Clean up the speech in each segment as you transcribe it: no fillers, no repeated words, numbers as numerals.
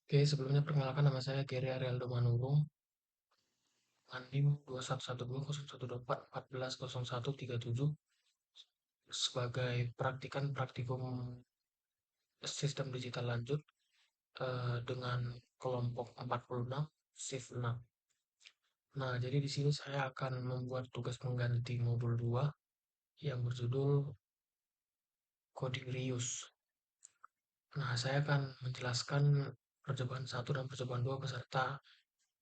Oke, sebelumnya perkenalkan nama saya Gary Arieldo Manurung, NIM 21120124140137 sebagai praktikan praktikum sistem digital lanjut dengan kelompok 46 shift 6. Nah, jadi di sini saya akan membuat tugas pengganti modul 2 yang berjudul coding reuse. Nah, saya akan menjelaskan percobaan 1 dan percobaan 2 beserta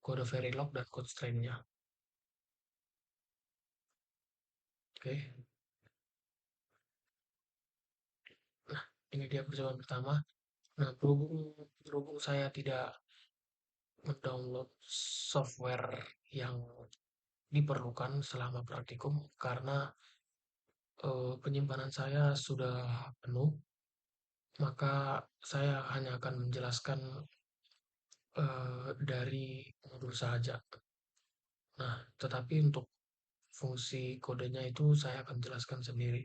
kode Verilog dan code strain-nya. Oke. Nah, ini dia percobaan pertama. Nah, berhubung saya tidak mendownload software yang diperlukan selama praktikum karena penyimpanan saya sudah penuh, maka saya hanya akan menjelaskan dari modul saja. Nah, tetapi untuk fungsi kodenya itu saya akan jelaskan sendiri.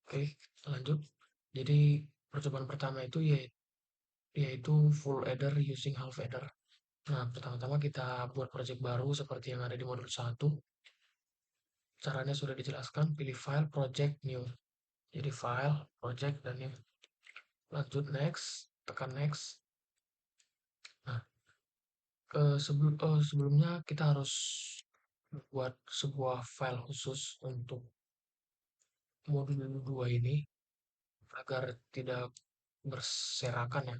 Oke, lanjut. Jadi percobaan pertama itu yaitu full adder using half adder. Nah, pertama-tama kita buat project baru seperti yang ada di modul 1. Caranya sudah dijelaskan, pilih file, project, new. Jadi file, project, dan new. Lanjut next, tekan next. Nah, sebelumnya kita harus buat sebuah file khusus untuk modul 2 ini agar tidak berserakan ya.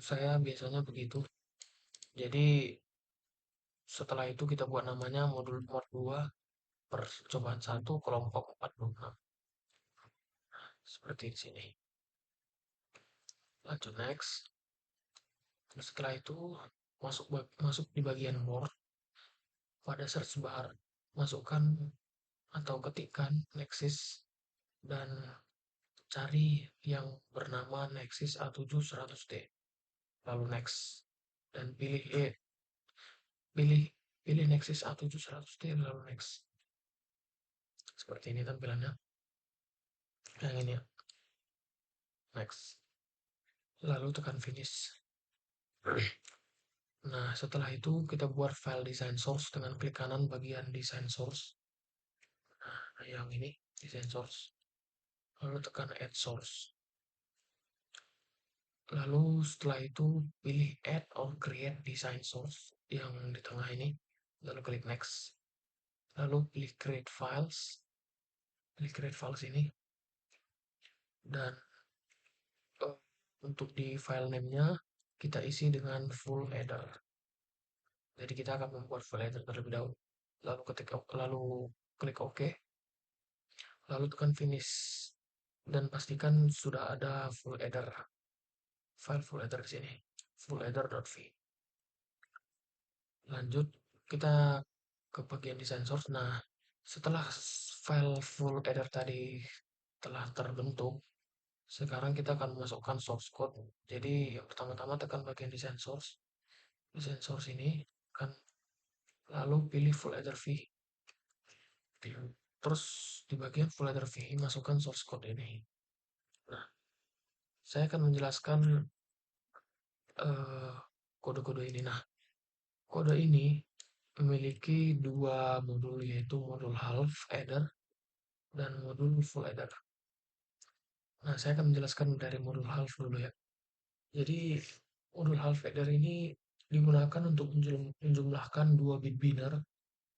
Saya biasanya begitu. Jadi setelah itu kita buat namanya modul mod 2 percobaan 1 kelompok 46. Seperti di sini. Lanjut next. Setelah itu masuk di bagian more, pada search bar masukkan atau ketikkan Nexus dan cari yang bernama Nexus A7100D. Lalu next dan pilih pilih Nexus A7100D lalu next. Seperti ini tampilannya. Yang ini ya. Next. Lalu tekan finish. Nah, setelah itu kita buat file design source dengan klik kanan bagian design source. Nah, yang ini design source. Lalu tekan add source. Lalu setelah itu pilih add or create design source yang di tengah ini. Lalu klik next. Lalu pilih create files. Pilih create files ini. Dan uh, untuk di file name-nya kita isi dengan full header. Jadi kita akan membuat full header terlebih dahulu. Lalu klik OK. Lalu tekan finish. Dan pastikan sudah ada full header. File full header di sini. Full header.v. Lanjut kita ke bagian design source. Nah, setelah file full header tadi telah terbentuk, sekarang kita akan memasukkan source code. Jadi yang pertama-tama tekan bagian design source. Design source ini kan lalu pilih full header v. Terus di bagian full header v masukkan source code ini. Nah, saya akan menjelaskan kode-kode ini. Nah, kode ini memiliki dua modul yaitu modul half adder dan modul full adder. Nah, saya akan menjelaskan dari modul half dulu ya. Jadi, modul half adder ini digunakan untuk menjumlahkan dua bit binary,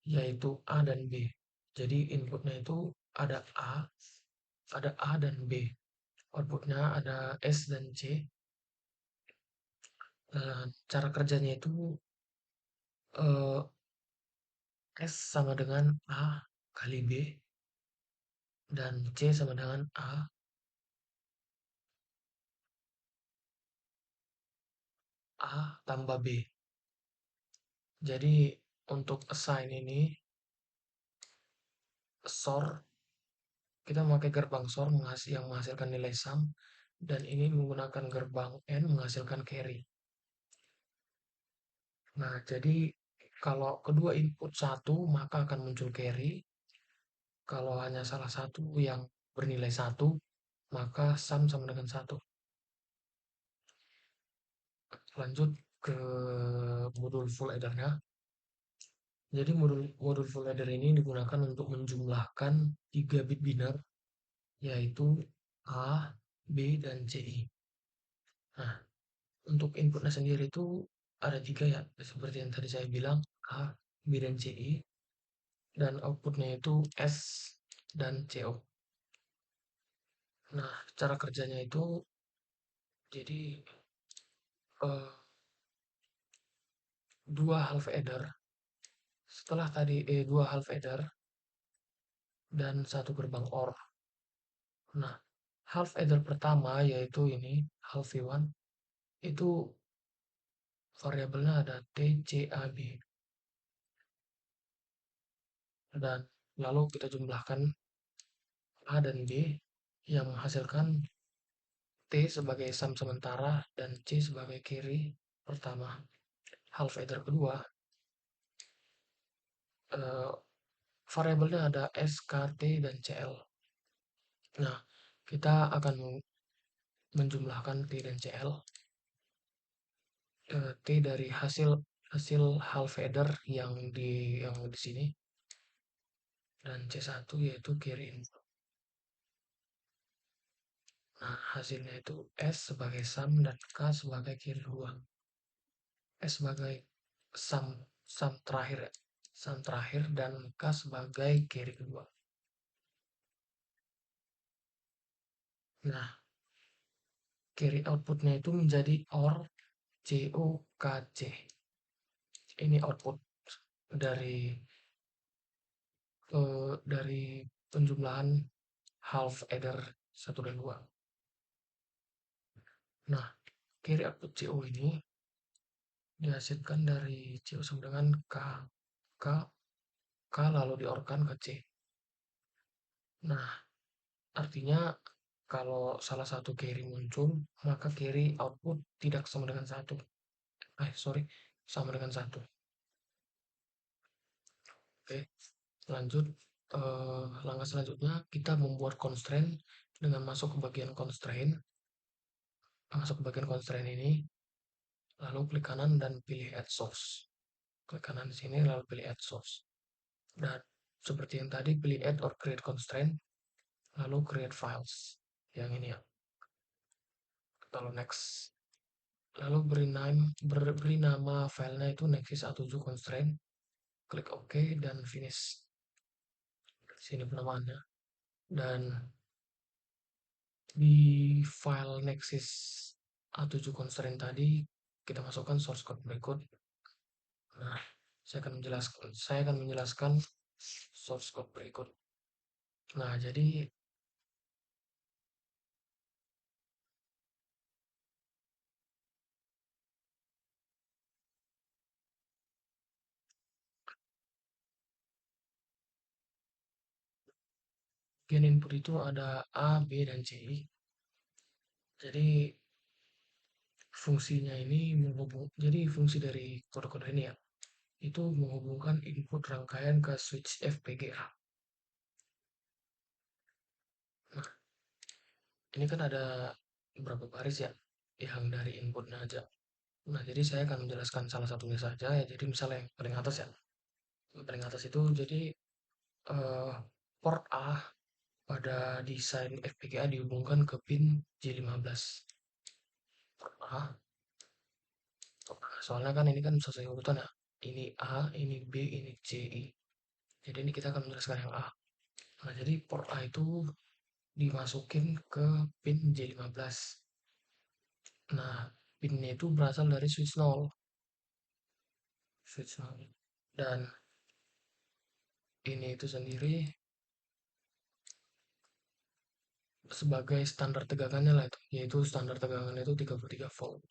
yaitu A dan B. Jadi, inputnya itu ada A dan B. Outputnya ada S dan C. Cara kerjanya itu eh, S sama dengan A kali B, dan C sama dengan A tambah B. Jadi untuk assign ini, SOR, kita memakai gerbang SOR yang menghasilkan nilai sum, dan ini menggunakan gerbang AND menghasilkan carry. Nah, jadi kalau kedua input satu, maka akan muncul carry. Kalau hanya salah satu yang bernilai satu, maka sum sama dengan satu. Lanjut ke modul full addernya. Jadi modul modul full adder ini digunakan untuk menjumlahkan 3 bit biner, yaitu A, B, dan C. Nah, untuk inputnya sendiri itu ada 3 ya, seperti yang tadi saya bilang, A, B, dan C. Dan outputnya itu S dan CO. Nah, cara kerjanya itu jadi eh, dua half adder. Setelah tadi dua half adder dan satu gerbang OR. Nah, half adder pertama yaitu ini half V1 itu variabelnya ada T, C, A, B, dan lalu kita jumlahkan A dan B yang menghasilkan T sebagai sum sementara dan C sebagai carry pertama. Half adder kedua eh, variabelnya ada S, K, T, dan CL. Nah, kita akan menjumlahkan T dan CL. T dari hasil hasil half adder yang di sini, dan C1 yaitu carry input. Nah, hasilnya itu S sebagai sum dan K sebagai carry 2. S sebagai sum sum terakhir ya. Sum terakhir dan K sebagai carry kedua. Nah, carry outputnya itu menjadi OR COKC. Ini output dari dari penjumlahan half adder 1 dan 2. Nah, carry output CO ini dihasilkan dari CO sama dengan K, K lalu diorkan ke C. Nah, artinya kalau salah satu carry muncul, maka carry output tidak sama dengan satu. Sorry, sama dengan satu. Oke, lanjut. Langkah selanjutnya kita membuat constraint dengan masuk ke bagian constraint. Masuk ke bagian constraint ini, lalu klik kanan dan pilih add source. Klik kanan di sini lalu pilih add source. Dan seperti yang tadi pilih add or create constraint, lalu create files. Yang ini ya. Lalu next. Lalu beri nama filenya itu nexus A7 constraint. Klik OK dan finish. Sini penamaannya. Dan di file nexus A7 constraint tadi kita masukkan source code berikut. Nah, saya akan menjelaskan source code berikut. Nah, jadi bagian input itu ada A, B, dan C. Jadi jadi fungsi dari kode-kode ini ya, itu menghubungkan input rangkaian ke switch FPGA. Nah, ini kan ada beberapa baris ya, yang dari inputnya aja. Nah, jadi saya akan menjelaskan salah satunya saja ya. Jadi misalnya yang paling atas ya. Yang paling atas itu jadi eh, port A pada desain FPGA dihubungkan ke pin J15. Port A. Soalnya kan ini kan sesuai urutan ya. Ini A, ini B, ini C, I. Jadi ini kita akan menjelaskan yang A. Nah, jadi port A itu dimasukin ke pin J15. Nah, pinnya itu berasal dari switch 0. Switch 0. Dan ini itu sendiri sebagai standar tegangannya lah itu, yaitu standar tegangannya itu 33 volt.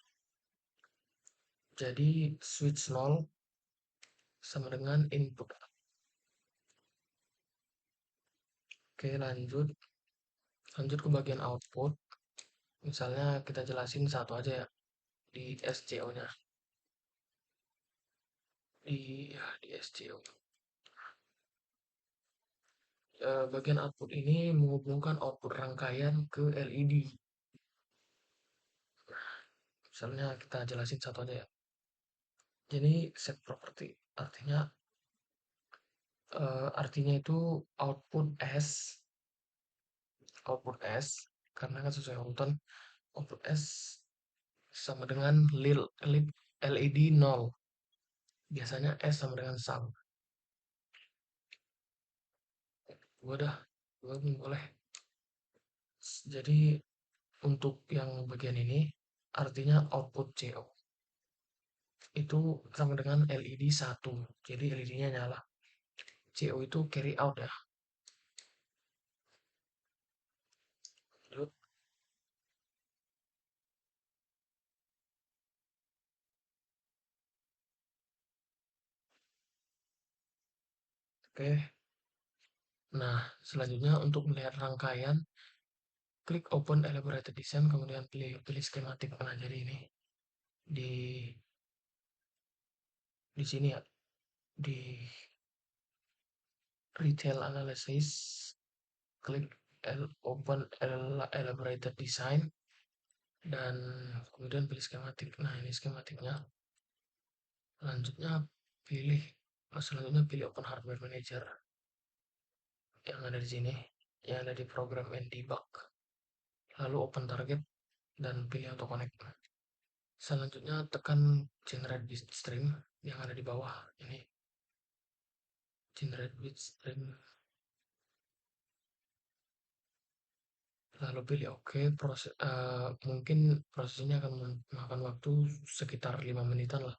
Jadi switch 0 sama dengan input. Oke, lanjut ke bagian output. Misalnya kita jelasin satu aja ya, di SCO-nya. Di SCO. Bagian output ini menghubungkan output rangkaian ke LED. Misalnya kita jelasin satu aja ya. Jadi set property artinya itu output s output s karena kan sesuai urutan output s sama dengan LED 0. Biasanya s sama dengan sum. Gua dah, gua boleh. Jadi untuk yang bagian ini artinya output CO itu sama dengan LED 1. Jadi LED-nya nyala. CO itu carry out ya. Lanjut. Oke. Nah, selanjutnya untuk melihat rangkaian, klik open elaborated design, kemudian pilih skematik. Nah, jadi ini di sini ya, di retail analysis, klik open elaborated design dan kemudian pilih skematik. Nah, ini skematiknya. Selanjutnya pilih selanjutnya pilih open hardware manager yang ada di sini, yang ada di program and debug. Lalu open target dan pilih auto connect. Selanjutnya tekan generate bitstream yang ada di bawah ini. Generate bitstream. Lalu pilih OK. Mungkin prosesnya akan memakan waktu sekitar 5 menitan lah.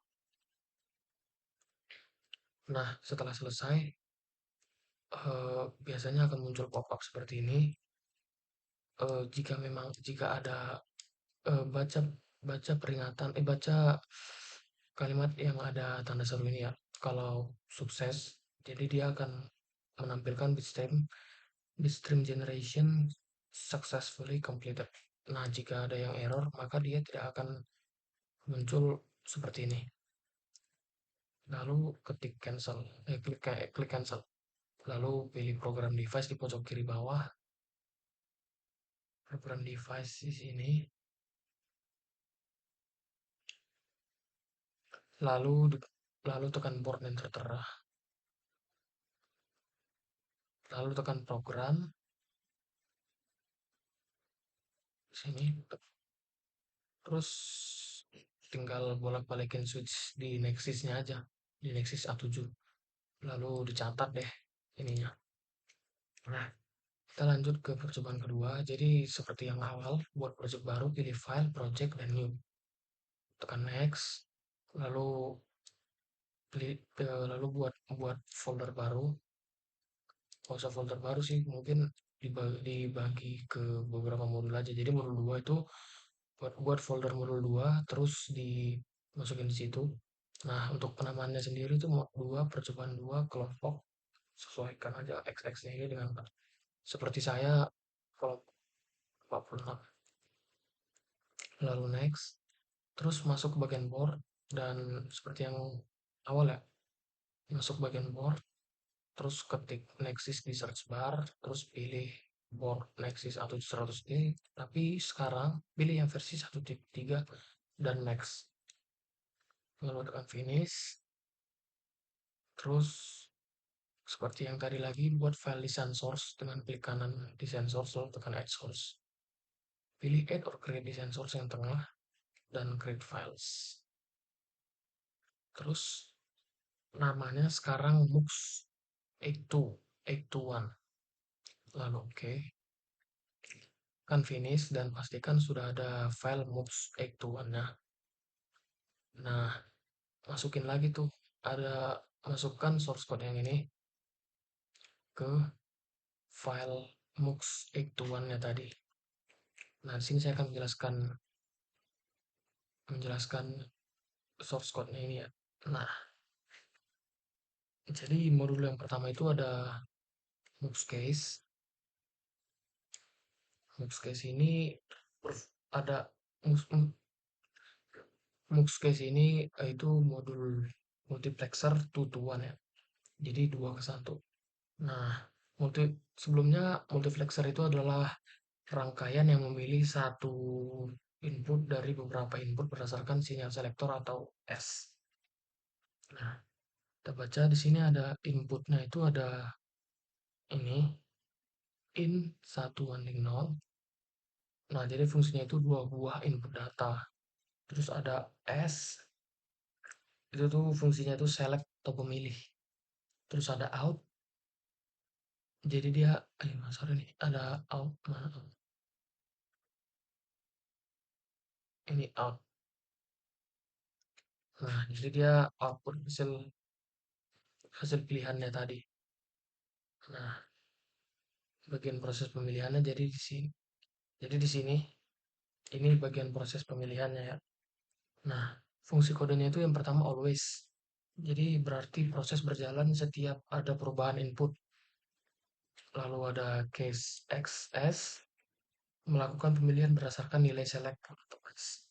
Nah, setelah selesai, biasanya akan muncul pop-up seperti ini. Jika ada baca baca kalimat yang ada tanda seru ini ya. Kalau sukses, jadi dia akan menampilkan bitstream generation successfully completed. Nah, jika ada yang error, maka dia tidak akan muncul seperti ini. Lalu ketik cancel, klik cancel. Lalu pilih program device di pojok kiri bawah. Program device di sini. Lalu lalu tekan board dan tertera. Lalu tekan program. Sini. Terus tinggal bolak-balikin switch di Nexus-nya aja. Di Nexus A7. Lalu dicatat deh ininya. Nah, kita lanjut ke percobaan kedua. Jadi seperti yang awal, buat project baru pilih file, project, dan new. Tekan next. Lalu lalu buat folder baru. Nggak usah folder baru sih, mungkin dibagi ke beberapa modul aja. Jadi modul 2 itu buat folder modul 2 terus dimasukin di situ. Nah, untuk penamaannya sendiri itu mod 2 percobaan 2 kelompok, sesuaikan aja XX-nya ini dengan seperti saya kelompok 46. Lalu next, terus masuk ke bagian board dan seperti yang awal ya, masuk bagian board, terus ketik Nexus di search bar, terus pilih board Nexus 100D, tapi sekarang pilih yang versi 1.3 dan next. Lalu tekan finish, terus seperti yang tadi lagi buat file design source dengan klik kanan design source lalu tekan add source. Pilih add or create design source yang tengah dan create files. Terus namanya sekarang MUX 82, 81. Lalu oke. Kan finish dan pastikan sudah ada file MUX 81-nya. Nah, masukin lagi tuh. Masukkan source code yang ini ke file MUX 81-nya tadi. Nah, di sini saya akan menjelaskan source code-nya ini ya. Nah, jadi modul yang pertama itu ada MUX case. MUX case ini ada MUX case ini itu modul multiplexer 2 to 1 ya. Jadi 2 ke 1. Nah, sebelumnya multiplexer itu adalah rangkaian yang memilih satu input dari beberapa input berdasarkan sinyal selektor atau S. Nah, kita baca di sini ada inputnya itu ada ini in 1 banding 0. Nah, jadi fungsinya itu dua buah input data. Terus ada S, itu tuh fungsinya itu select atau pemilih. Terus ada out, jadi dia, sorry nih, ada out, mana out? Ini out. Nah, jadi dia output hasil hasil pilihannya tadi. Nah, bagian proses pemilihannya jadi di sini. Jadi di sini ini bagian proses pemilihannya ya. Nah, fungsi kodenya itu yang pertama always. Jadi berarti proses berjalan setiap ada perubahan input. Lalu ada case XS melakukan pemilihan berdasarkan nilai select atau X.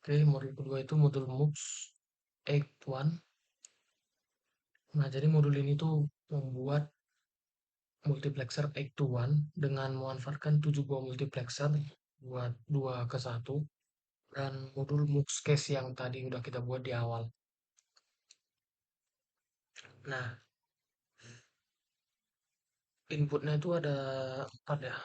Oke, modul kedua itu modul MUX 81. Nah, jadi modul ini tuh membuat multiplexer 8 to 1 dengan memanfaatkan 7 buah multiplexer buat 2 ke 1 dan modul MUX case yang tadi udah kita buat di awal. Nah, inputnya itu ada 4 ya.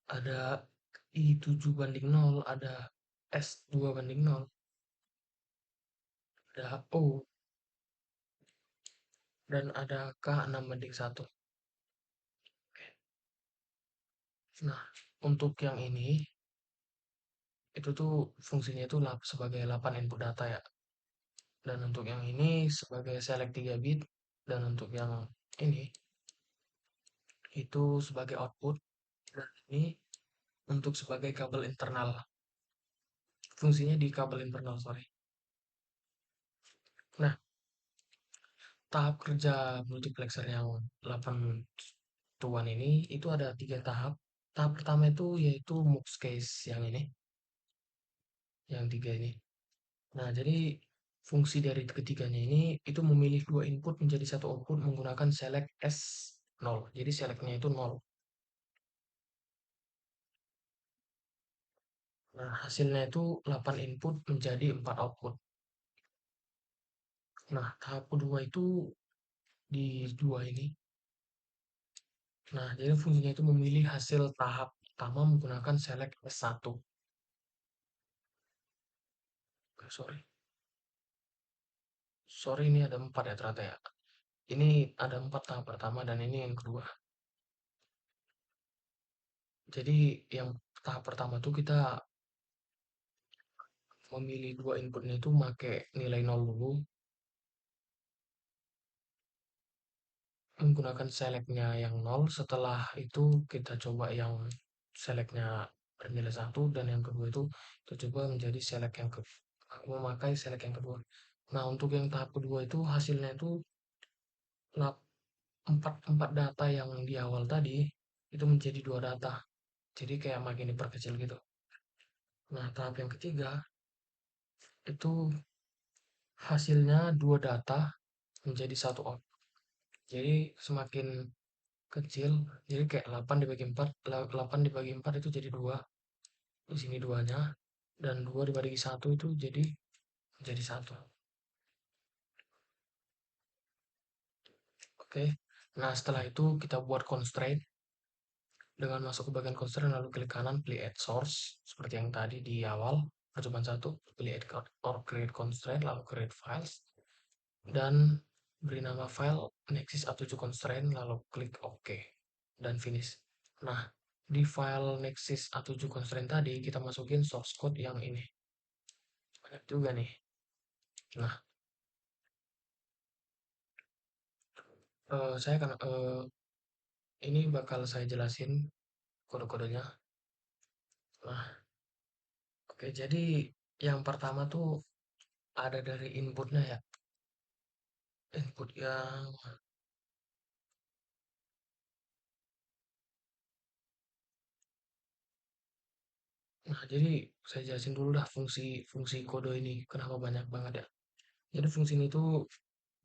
Ada I7 banding 0, ada S2 banding 0, ada O, dan ada K6 banding 1. Nah, untuk yang ini, itu tuh fungsinya itu sebagai 8 input data ya. Dan untuk yang ini sebagai select 3 bit, dan untuk yang ini itu sebagai output, dan ini untuk sebagai kabel internal. Fungsinya di kabel internal, sorry. Nah, tahap kerja multiplexer yang 8 tuan ini itu ada 3 tahap. Tahap pertama itu yaitu mux case yang ini, yang 3 ini. Nah, jadi fungsi dari ketiganya ini itu memilih 2 input menjadi satu output menggunakan select S0. Jadi selectnya itu 0. Nah, hasilnya itu 8 input menjadi 4 output. Nah, tahap kedua itu di dua ini. Nah, jadi fungsinya itu memilih hasil tahap pertama menggunakan select S1. Sorry. Sorry, ini ada 4 ya ternyata ya. Ini ada 4 tahap pertama dan ini yang kedua. Jadi yang tahap pertama tuh kita memilih 2 inputnya itu pakai nilai 0 dulu, menggunakan selectnya yang 0. Setelah itu kita coba yang selectnya bernilai 1, dan yang kedua itu kita coba menjadi select yang ke memakai select yang kedua. Nah, untuk yang tahap kedua itu hasilnya itu 4 data yang di awal tadi itu menjadi 2 data. Jadi kayak makin diperkecil gitu. Nah, tahap yang ketiga itu hasilnya 2 data menjadi satu output. Jadi semakin kecil, jadi kayak 8 dibagi 4, 8 dibagi 4 itu jadi 2, di sini 2-nya, dan 2 dibagi 1 itu jadi 1. Oke. Nah, setelah itu kita buat constraint dengan masuk ke bagian constraint lalu klik kanan pilih add source seperti yang tadi di awal percobaan 1, pilih add or create constraint lalu create files dan beri nama file nexus A7 constraint lalu klik OK dan finish. Nah, di file nexus A7 constraint tadi kita masukin source code yang ini. Banyak juga nih. Nah, saya akan ini bakal saya jelasin kode-kodenya. Nah, oke, jadi yang pertama tuh ada dari inputnya ya. Input yang Nah, jadi saya jelasin dulu dah fungsi kode ini kenapa banyak banget ya. Jadi fungsi ini tuh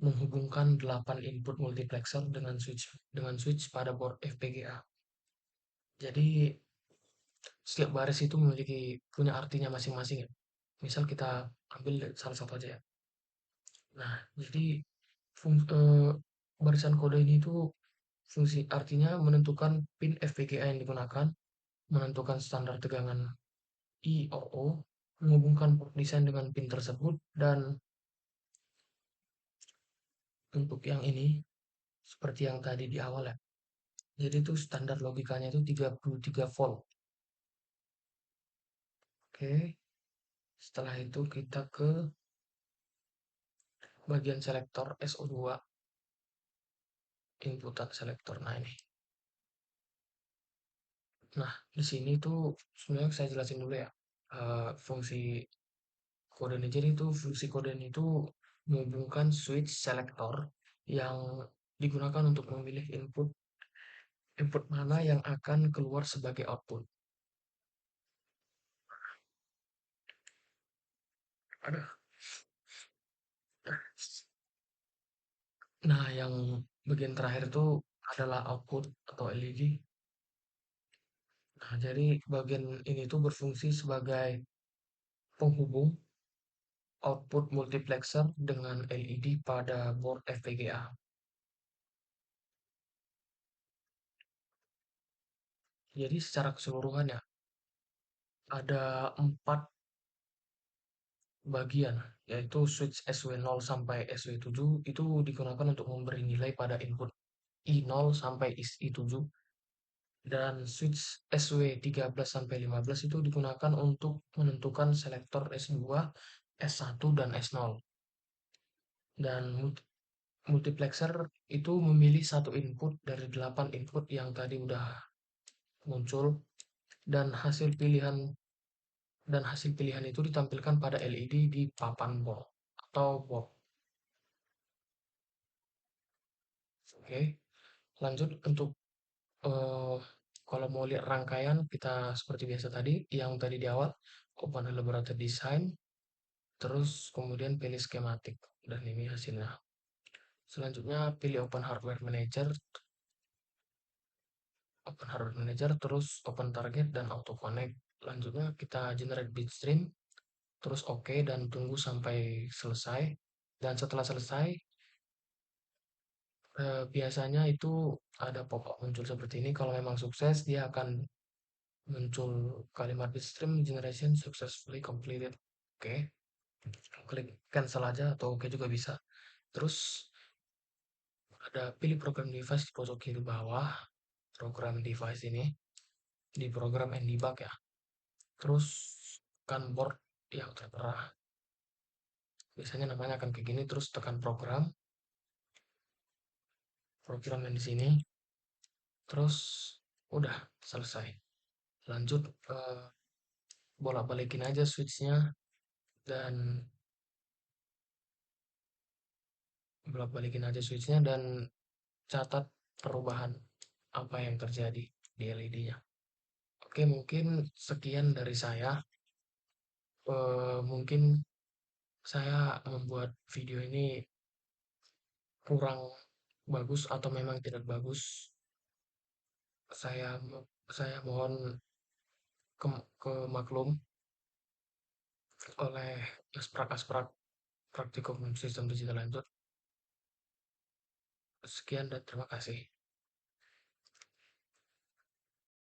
menghubungkan 8 input multiplexer dengan switch pada board FPGA. Jadi setiap baris itu memiliki punya artinya masing-masing ya. Misal kita ambil salah satu aja ya. Nah, jadi barisan kode ini itu fungsi artinya menentukan pin FPGA yang digunakan, menentukan standar tegangan I or O, menghubungkan port desain dengan pin tersebut, dan untuk yang ini seperti yang tadi di awal ya. Jadi itu standar logikanya itu 33 volt. Oke, setelah itu kita ke bagian selektor SO2, inputan selektor. Nah ini. Nah, di sini tuh sebenarnya saya jelasin dulu ya. Fungsi kode ini. Jadi itu fungsi kode ini itu menghubungkan switch selektor yang digunakan untuk memilih input input mana yang akan keluar sebagai output. Ada. Nah, yang bagian terakhir itu adalah output atau LED. Nah, jadi bagian ini tuh berfungsi sebagai penghubung output multiplexer dengan LED pada board FPGA. Jadi secara keseluruhan ya, ada 4 bagian, yaitu switch SW0 sampai SW7 itu digunakan untuk memberi nilai pada input I0 sampai I7, dan switch SW13 sampai 15 itu digunakan untuk menentukan selektor S2, S1, dan S0. Dan multiplexer itu memilih satu input dari 8 input yang tadi udah muncul, dan hasil pilihan itu ditampilkan pada LED di papan board atau board. Oke, lanjut untuk eh, kalau mau lihat rangkaian kita seperti biasa tadi, yang tadi di awal open elaborated design, terus kemudian pilih skematik, dan ini hasilnya. Selanjutnya pilih open hardware manager, terus open target dan auto connect. Lanjutnya kita generate bitstream, terus oke, dan tunggu sampai selesai. Dan setelah selesai, biasanya itu ada pop-up muncul seperti ini. Kalau memang sukses, dia akan muncul kalimat bitstream generation successfully completed. Oke, klik cancel aja atau oke juga bisa. Terus ada pilih program device di pojok kiri bawah, program device ini di program and debug ya. Terus tekan board yang tertera. Biasanya namanya akan kayak gini, terus tekan program yang di sini, terus udah selesai. Lanjut bolak-balikin aja switchnya, dan dan catat perubahan apa yang terjadi di LED-nya. Oke, mungkin sekian dari saya. Mungkin saya membuat video ini kurang bagus atau memang tidak bagus. Saya saya mohon ke maklum oleh asprak-asprak praktikum sistem digital lanjut. Sekian dan terima kasih.